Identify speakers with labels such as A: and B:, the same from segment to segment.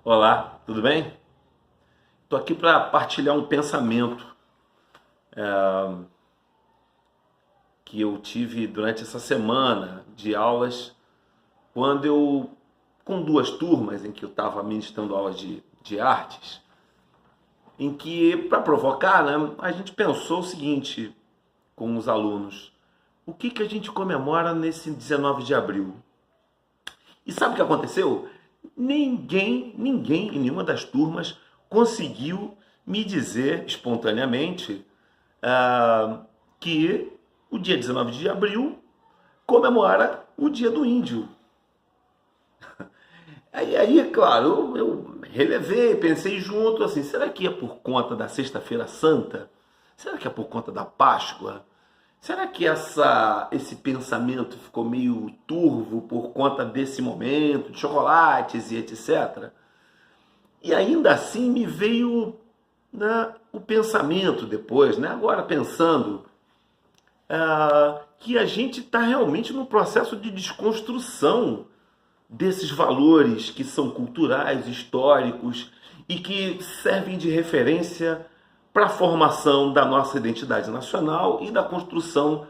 A: Olá, tudo bem? Estou aqui para partilhar um pensamento que eu tive durante essa semana de aulas, quando com duas turmas em que eu estava ministrando aulas de artes, em que, para provocar, né, a gente pensou o seguinte com os alunos: o que a gente comemora nesse 19 de abril? E sabe o que aconteceu? Ninguém em nenhuma das turmas conseguiu me dizer espontaneamente que o dia 19 de abril comemora o Dia do Índio. Aí, claro, eu relevei, pensei junto, assim, será que é por conta da Sexta-feira Santa? Será que é por conta da Páscoa? Será que esse pensamento ficou meio turvo por conta desse momento, de chocolates e etc? E ainda assim me veio, né, o pensamento depois, né, agora pensando, que a gente está realmente no processo de desconstrução desses valores que são culturais, históricos e que servem de referência para a formação da nossa identidade nacional e da construção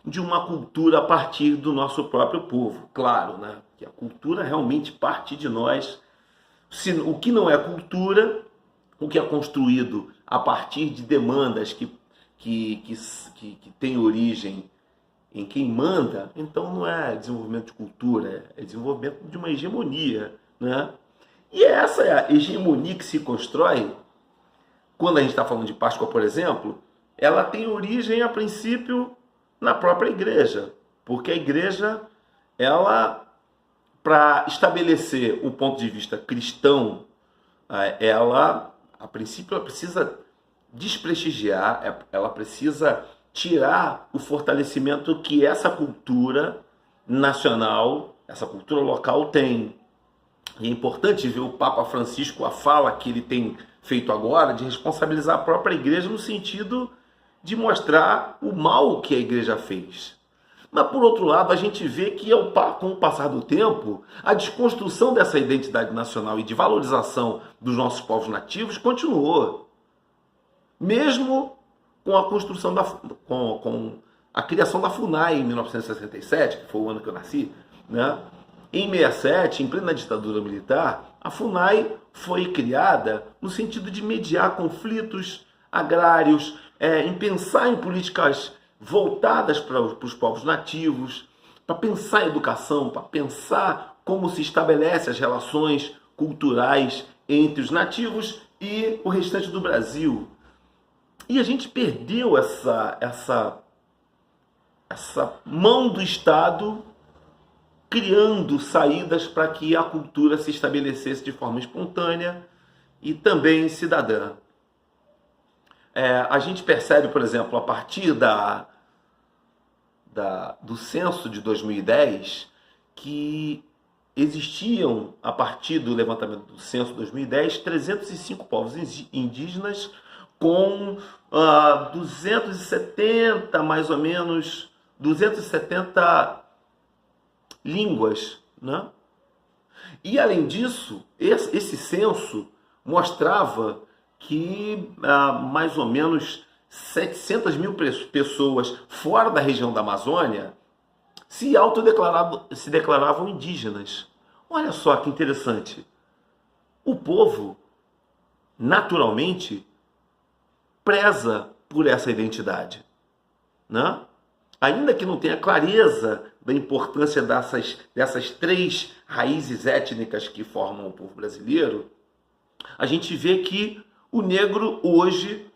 A: de uma cultura a partir do nosso próprio povo. Claro, né, que a cultura realmente parte de nós. O que não é cultura, o que é construído a partir de demandas que tem origem em quem manda, então não é desenvolvimento de cultura, é desenvolvimento de uma hegemonia, né? E essa é a hegemonia que se constrói quando a gente está falando de Páscoa, por exemplo. Ela tem origem, a princípio, na própria igreja, porque a igreja, ela, para estabelecer o ponto de vista cristão, ela, a princípio, ela precisa desprestigiar, ela precisa tirar o fortalecimento que essa cultura nacional, essa cultura local tem. E é importante ver o Papa Francisco, a fala que ele tem feito agora, de responsabilizar a própria igreja no sentido de mostrar o mal que a igreja fez. Mas, por outro lado, a gente vê que, com o passar do tempo, a desconstrução dessa identidade nacional e de valorização dos nossos povos nativos continuou. Mesmo com a construção com a criação da FUNAI em 1967, que foi o ano que eu nasci, né? Em 67, em plena ditadura militar, a FUNAI foi criada no sentido de mediar conflitos agrários, em pensar em políticas voltadas para os povos nativos, para pensar em educação, para pensar como se estabelece as relações culturais entre os nativos e o restante do Brasil. E a gente perdeu essa mão do Estado criando saídas para que a cultura se estabelecesse de forma espontânea e também cidadã. A gente percebe, por exemplo, a partir do censo de 2010, que existiam, a partir do levantamento do censo de 2010, 305 povos indígenas com 270, mais ou menos, 270 línguas, né? E, além disso, esse censo mostrava que mais ou menos 700 mil pessoas fora da região da Amazônia se declaravam indígenas. Olha só que interessante. O povo, naturalmente, preza por essa identidade, né? Ainda que não tenha clareza da importância dessas três raízes étnicas que formam o povo brasileiro, a gente vê que o negro hoje,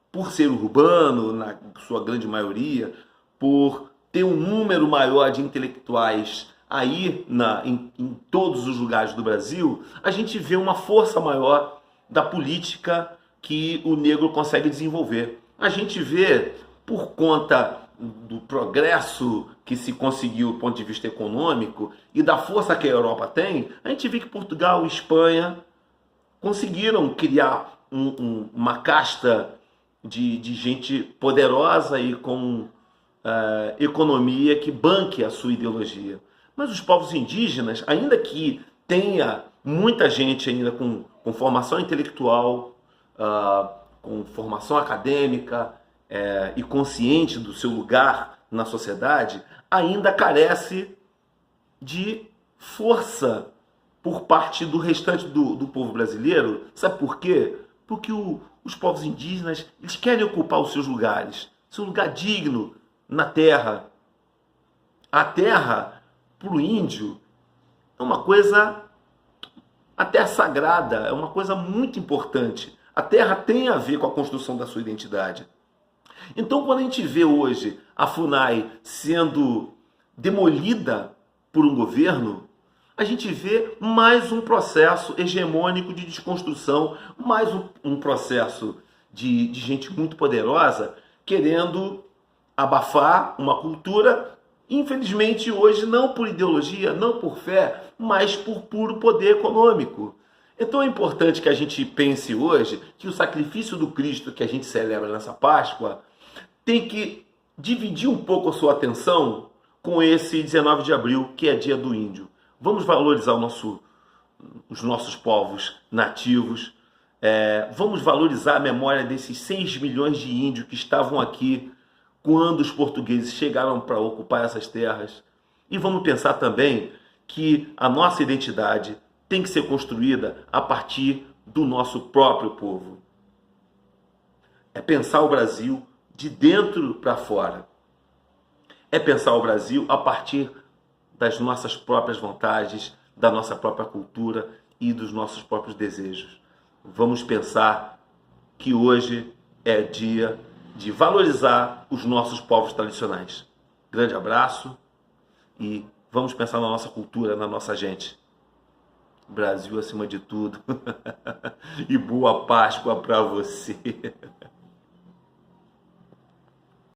A: por ser urbano, na sua grande maioria, por ter um número maior de intelectuais aí em todos os lugares do Brasil, a gente vê uma força maior da política que o negro consegue desenvolver. A gente vê, por conta do progresso que se conseguiu do ponto de vista econômico e da força que a Europa tem, a gente vê que Portugal e Espanha conseguiram criar uma casta de gente poderosa e com economia que banque a sua ideologia. Mas os povos indígenas, ainda que tenha muita gente ainda com com formação intelectual, com formação acadêmica e consciente do seu lugar na sociedade, ainda carece de força por parte do restante do povo brasileiro. Sabe por quê? Porque os povos indígenas, eles querem ocupar os seus lugares, seu lugar digno na terra. A terra, para o índio, é uma coisa até sagrada, é uma coisa muito importante. A terra tem a ver com a construção da sua identidade. Então, quando a gente vê hoje a FUNAI sendo demolida por um governo, a gente vê mais um processo hegemônico de desconstrução, mais um processo de gente muito poderosa querendo abafar uma cultura, infelizmente hoje não por ideologia, não por fé, mas por puro poder econômico. Então é importante que a gente pense hoje que o sacrifício do Cristo que a gente celebra nessa Páscoa tem que dividir um pouco a sua atenção com esse 19 de abril, que é dia do índio. Vamos valorizar os nossos povos nativos, vamos valorizar a memória desses 6 milhões de índios que estavam aqui quando os portugueses chegaram para ocupar essas terras. E vamos pensar também que a nossa identidade tem que ser construída a partir do nosso próprio povo. É pensar o Brasil de dentro para fora. É pensar o Brasil a partir das nossas próprias vontades, da nossa própria cultura e dos nossos próprios desejos. Vamos pensar que hoje é dia de valorizar os nossos povos tradicionais. Grande abraço e vamos pensar na nossa cultura, na nossa gente. Brasil acima de tudo. E boa Páscoa para você.